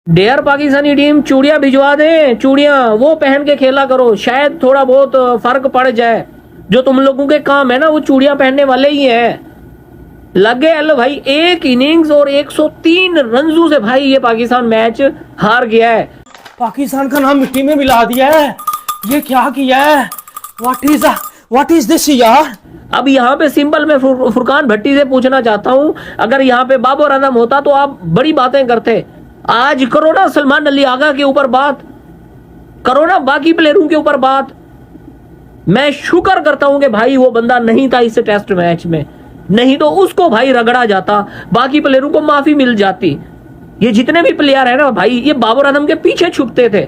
Dare Pakistani team, चूड़ियां भिजवा दें, चूड़ियां वो पहन के खेला करो, शायद थोड़ा बहुत फर्क पड़ जाए। जो तुम लोगों के काम है ना वो चूड़ियां पहनने वाले ही हैं। लगे अल भाई, एक इनिंग्स और 103 रनों से भाई ये पाकिस्तान मैच हार गया है। पाकिस्तान का नाम मिट्टी में मिला दिया है, ये क्या किया है? व्हाट इज दिस यार? अब यहाँ पे सिंपल मैं फुरकान भट्टी से पूछना चाहता हूँ, अगर यहाँ पे बाबर आजम होता तो आप बड़ी बातें करते। आज करो ना सलमान अली आगा के ऊपर बात, करो ना बाकी प्लेयरों के ऊपर बात। मैं शुक्र करता हूं कि भाई वो बंदा नहीं था इस टेस्ट मैच में, नहीं तो उसको भाई रगड़ा जाता, बाकी प्लेयरों को माफी मिल जाती। ये जितने भी प्लेयर है ना भाई, ये बाबर आजम के पीछे छुपते थे।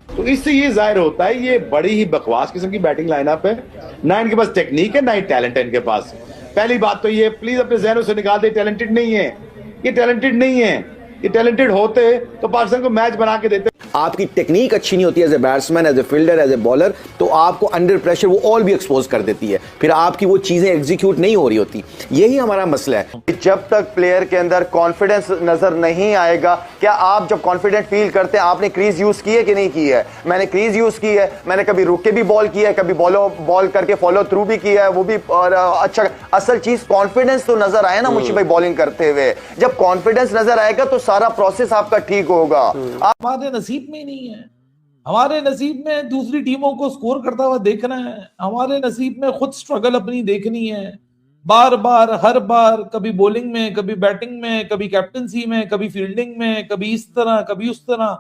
तो इससे ये जाहिर होता है ये बड़ी ही बकवास किस्म की बैटिंग लाइनअप है। ना इनके पास टेक्निक है, ना ही टैलेंट है इनके पास। पहली बात तो ये प्लीज अपने जहनों से निकाल दे, टैलेंटेड नहीं है ये, टैलेंटेड नहीं है ये। टैलेंटेड होते तो पाकिस्तान को मैच बना के देते। आपकी टेक्निक अच्छी नहीं होती as a batsman, as a fielder, as a bowler, तो आपको अंडर प्रेशर वो ऑल भी एक्सपोज कर देती है, फिर आपकी वो चीजें एग्जीक्यूट नहीं हो रही होती। यही हमारा मसला है। जब तक प्लेयर के अंदर कॉन्फिडेंस नजर नहीं आएगा, क्या आप जब कॉन्फिडेंट फील करते हैं, आपने क्रीज यूज की है कि नहीं की है? मैंने क्रीज यूज की है, मैंने कभी रुक के भी बॉल किया है, कभी बॉल करके फॉलो थ्रू भी किया है, वो भी अच्छा। असल चीज कॉन्फिडेंस तो नजर आए ना मुझे भाई बॉलिंग करते हुए। जब कॉन्फिडेंस नजर आएगा तो सारा प्रोसेस आपका ठीक होगा। हमारे नसीब में ही नहीं है। हमारे नसीब में दूसरी टीमों को स्कोर करता हुआ देखना है, हमारे नसीब में खुद स्ट्रगल अपनी देखनी है। बार बार हर बार, कभी बॉलिंग में, कभी बैटिंग में, कभी कैप्टनसी में, कभी फील्डिंग में, कभी इस तरह कभी उस तरह।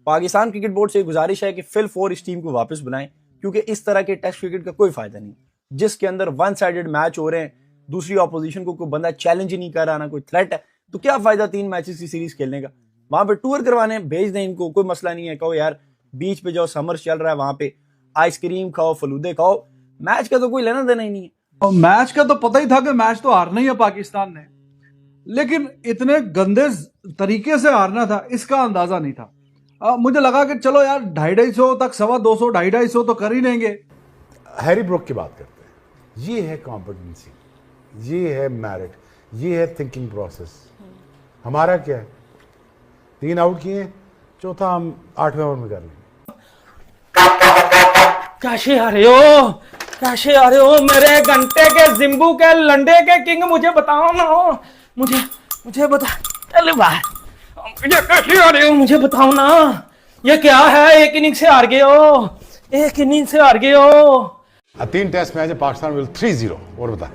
पाकिस्तान क्रिकेट बोर्ड से गुजारिश है कि फिल 4 इस टीम को वापस बनाएं, क्योंकि इस तरह के टेस्ट क्रिकेट का कोई फायदा नहीं, जिसके अंदर वन साइडेड मैच हो रहे हैं, दूसरी ऑपोजिशन को कोई बंदा चैलेंज ही नहीं कर रहा, ना कोई थ्रेट है, तो क्या फायदा 3 मैचेस की सीरीज खेलने का? वहां पे टूर करवाने भेज दें इनको, कोई मसला नहीं है। कहो यार बीच पे जाओ, समर चल रहा है, वहां पे आइसक्रीम खाओ, फलूदे खाओ। मैच का तो कोई लेना देना ही नहीं है। और मैच का तो पता ही था कि मैच तो हारना ही है पाकिस्तान ने, लेकिन इतने गंदे तरीके से हारना था इसका अंदाजा नहीं था। मुझे लगा कि चलो यार 250 तक, 225, 250 तो कर ही लेंगे। हैरी ब्रुक की बात करते हैं, ये है कॉम्पिटेंसी, ये है मेरिट, ये है थिंकिंग प्रोसेस। हमारा क्या है, 3 आउट किए, चौथा हम 8वें ओवर में कर लेंगे। कैसे आ रहे हो, कैसे आ रहे हो मेरे घंटे के, जिम्बू के, लंडे के किंग? मुझे बताओ ना, मुझे बता। अरे वाह, ये कैसे आ रहे हो, मुझे बताओ ना। ये क्या है, एक इनिंग से हार गए हो, एक इनिंग से हार गए हो। 3 टेस्ट मैच है, पाकिस्तान विल 3-0। और बता,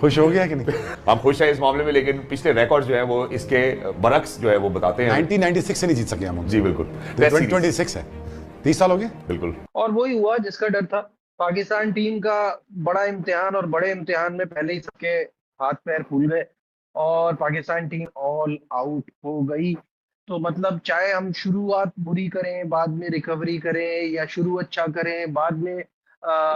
खुश हो गया कि नहीं? हम खुश हैं इस मामले में, लेकिन पिछले रिकॉर्ड जो है वो इसके बरक्स जो है वो बताते हैं। 1996 से नहीं जीत सके हम। जी बिल्कुल, 2026 है, 30 साल हो गए। बिल्कुल। और वही हुआ जिसका डर था। पाकिस्तान टीम का बड़ा इम्तिहान, और बड़े इम्तिहान में पहले ही सबके हाथ पैर फूल गए और पाकिस्तान टीम ऑल आउट हो गई। तो मतलब चाहे हम शुरुआत बुरी करें, बाद में रिकवरी करें, या शुरू अच्छा करें, बाद में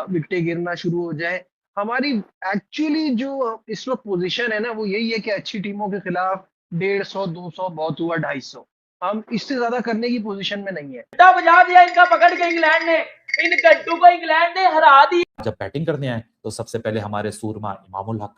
विकेटें गिरना शुरू हो जाए, हमारी एक्चुअली जो इस वक्त पोजीशन है ना वो यही है कि अच्छी टीमों के खिलाफ 150, 200 बहुत हुआ, 250। हम इससे ज्यादा करने की पोजीशन में नहीं है। बजा दिया इनका पकड़ के इंग्लैंड ने, इन गड्ढू को इंग्लैंड ने हरा दिया। जब बैटिंग करने आए तो सबसे पहले हमारे सूरमा इमामुल हक,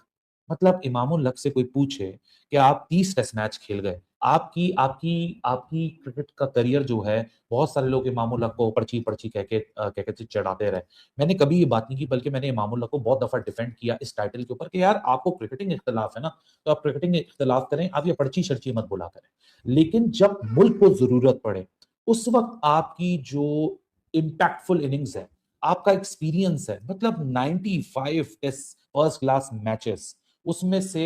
मतलब इमामुल हक से कोई पूछे कि आप 30 टेस्ट मैच खेल गए, आपकी आपकी आपकी क्रिकेट का करियर जो है, बहुत सारे लोग इमामुल हक को पर्ची कह के चढ़ाते रहे। मैंने कभी ये बात नहीं की, बल्कि मैंने इमामुल हक को बहुत दफा डिफेंड किया इस टाइटल के ऊपर कि यार आपको क्रिकेटिंग इख्तिलाफ है ना, तो आप क्रिकेटिंग इख्तिलाफ करें, आप ये पर्ची शर्ची मत बोला करें। लेकिन जब मुल्क को जरूरत पड़े उस वक्त आपकी जो इंपैक्टफुल इनिंग्स है, आपका एक्सपीरियंस है, मतलब 95 टेस्ट फर्स्ट क्लास मैचेस, उसमें से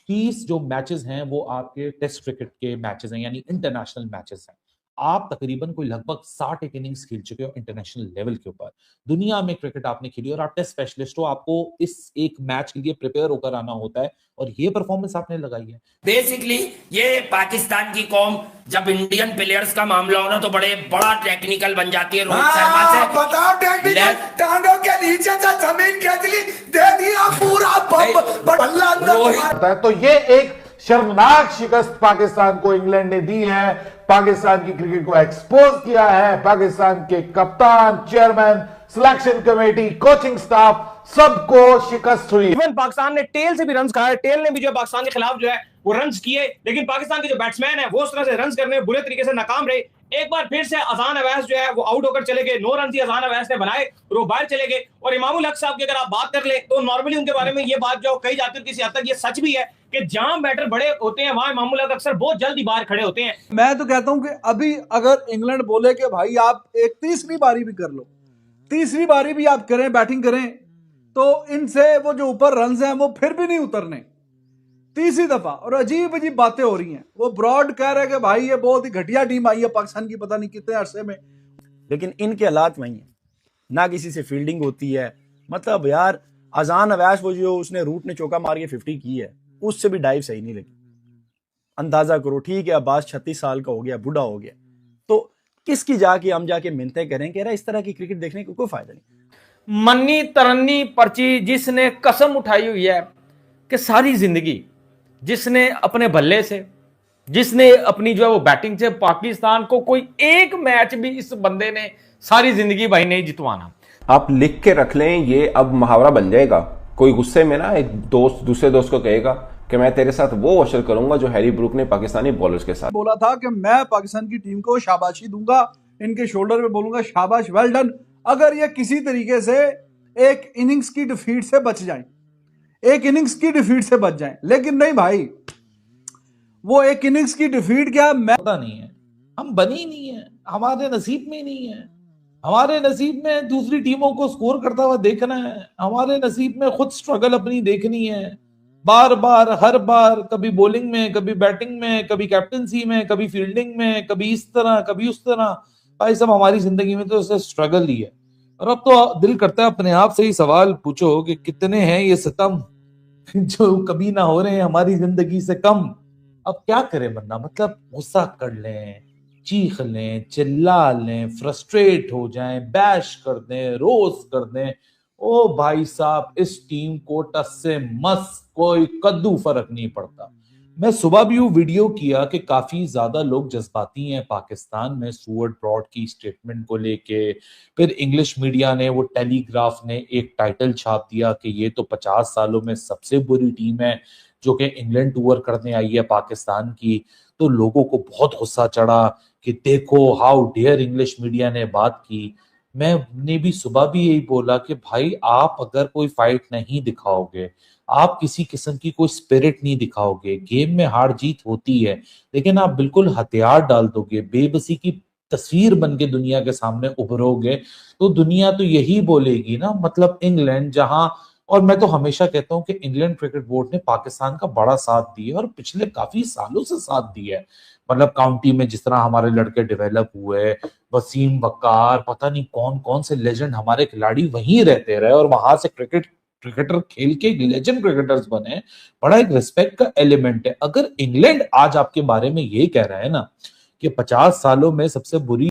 30 जो मैचेस हैं वो आपके टेस्ट क्रिकेट के मैचेस हैं, यानी इंटरनेशनल मैचेस हैं। आप तकरीबन कोई लगभग 60 इनिंग्स खेल चुके हो इंटरनेशनल लेवल के ऊपर। दुनिया में क्रिकेट आपने खेली और आप टेस्ट स्पेशलिस्ट हो, आपको इस एक मैच के लिए प्रिपेयर होकर आना होता है, और ये परफॉर्मेंस आपने लगाई है। बेसिकली ये पाकिस्तान की कौम जब इंडियन प्लेयर्स का मामला हो ना तो बड़ा टेक्निकल बन जाती है। रोहित शर्मा से बताओ, टेक्निकल टांगों के नीचे से जमीन खींच ली, दे दिया पूरा बल्ला। तो ये एक शर्मनाक शिकस्त पाकिस्तान को इंग्लैंड ने दी है, पाकिस्तान की क्रिकेट को एक्सपोज किया है। पाकिस्तान के कप्तान, chairman selection committee, coaching staff, सबको शिकस्त हुई। इवन पाकिस्तान ने टेल से भी रन खाए, टेल ने भी जो पाकिस्तान के खिलाफ जो है वो रन किए, लेकिन पाकिस्तान के जो बैट्समैन है वो उस तरह से रन करने में बुरे तरीके से नाकाम रहे। एक बार फिर से अजान अवैस जो है वो आउट होकर चले गए, 9 रन ही अजान अवैस ने बनाए और वो बाहर चले गए। और इमामुल हक साहब की अगर आप बात कर ले तो नॉर्मली उनके बारे में ये बात जो कही जाती है किसी हद तक ये सच भी है कि जहां बैटर बड़े होते हैं वहां इमामुल हक अक्सर बहुत जल्दी बाहर खड़े होते हैं। मैं तो कहता हूं कि अभी अगर इंग्लैंड बोले कि भाई आप एक तीसरी बारी भी कर लो, तीसरी बारी भी आप करें, बैटिंग करें, तो इनसे वो जो ऊपर रन हैं वो फिर भी नहीं उतरने। तीसरी दफा और अजीब अजीब बातें हो रही हैं। वो ब्रॉड कह रहे हैं कि भाई ये बहुत ही घटिया टीम आई है पाकिस्तान की, पता नहीं कितने अरसे में। लेकिन इनके हालात वही हैं, ना किसी से फील्डिंग होती है। मतलब यार अजान अवैस वो जो उसने रूट ने चौका मार के 50 की है, उससे भी डाइव सही नहीं लगी। अंदाजा करो, ठीक है अब्बास 36 साल का हो गया, बूढ़ा हो गया, तो किसकी जाके हम जाके मिन्नतें करें कि इस तरह की क्रिकेट देखने को कोई फायदा नहीं। मन्नी तरन्नी पर्ची जिसने कसम उठाई हुई है कि सारी जिंदगी जिसने अपने बल्ले से, जिसने अपनी जो है वो बैटिंग से पाकिस्तान को कोई एक मैच भी इस बंदे ने सारी जिंदगी भाई नहीं जितवाना। आप लिख के रख लें, ये अब मुहावरा बन जाएगा। कोई गुस्से में ना एक दोस्त दूसरे दोस्त को कहेगा कि मैं तेरे साथ वो वशर करूंगा जो हैरी ब्रूक ने पाकिस्तानी बॉलर्स के साथ बोला था कि मैं पाकिस्तान की टीम को शाबाशी दूंगा, इनके शोल्डर पे बोलूंगा शाबाश, वेल डन, अगर ये किसी तरीके से एक इनिंग्स की डिफीट से बच जाएं, एक इनिंग्स की डिफीट से बच जाएं। लेकिन नहीं भाई, वो एक इनिंग्स की डिफीट क्या मैं पता नहीं है, हम बनी नहीं है, हमारे नसीब में नहीं है। हमारे नसीब में दूसरी टीमों को स्कोर करता हुआ देखना है, हमारे नसीब में खुद स्ट्रगल अपनी देखनी है, बार बार हर बार, कभी बॉलिंग में, कभी बैटिंग में, कभी कैप्टनसी में, कभी फील्डिंग में, कभी इस तरह कभी उस तरह। भाई साहब हमारी जिंदगी में तो स्ट्रगल ही है। और अब तो दिल करता है अपने आप से ही सवाल पूछो कि कितने हैं ये सितम जो कभी ना हो रहे हैं हमारी जिंदगी से कम। अब क्या करें बंदा, मतलब गुस्सा कर लें, चीख लें, चिल्ला लें, फ्रस्ट्रेट हो जाएं, बैश कर दें, रोज कर दें, ओ भाई साहब इस टीम को टस से मस कोई कद्दू फर्क नहीं पड़ता। मैं सुबह भी वो वीडियो किया कि काफी ज्यादा लोग जज्बाती हैं पाकिस्तान में स्टुअर्ट ब्रॉड की स्टेटमेंट को लेके। फिर इंग्लिश मीडिया ने, वो टेलीग्राफ ने एक टाइटल छाप दिया कि ये तो 50 सालों में सबसे बुरी टीम है जो कि इंग्लैंड टूर करने आई है पाकिस्तान की। तो लोगों को बहुत गुस्सा चढ़ा कि देखो हाउ डेयर इंग्लिश मीडिया ने बात की। मैंने भी सुबह भी यही बोला कि भाई आप अगर कोई फाइट नहीं दिखाओगे, आप किसी किस्म की कोई स्पिरिट नहीं दिखाओगे, गेम में हार जीत होती है, लेकिन आप बिल्कुल हथियार डाल दोगे, बेबसी की तस्वीर बन के दुनिया के सामने उभरोगे, तो दुनिया तो यही बोलेगी ना, मतलब इंग्लैंड जहां, और मैं तो हमेशा कहता हूं कि इंग्लैंड क्रिकेट बोर्ड ने पाकिस्तान का बड़ा साथ दिया और पिछले काफी सालों से साथ दिया है। मतलब काउंटी में जिस तरह हमारे लड़के डेवलप हुए, वसीम बकार, पता नहीं कौन कौन से लेजेंड हमारे खिलाड़ी वहीं रहते रहे और वहां से क्रिकेटर खेल के लेजेंड क्रिकेटर्स बने। बड़ा एक रिस्पेक्ट का एलिमेंट है। अगर इंग्लैंड आज आपके बारे में ये कह रहा है ना कि 50 सालों में सबसे बुरी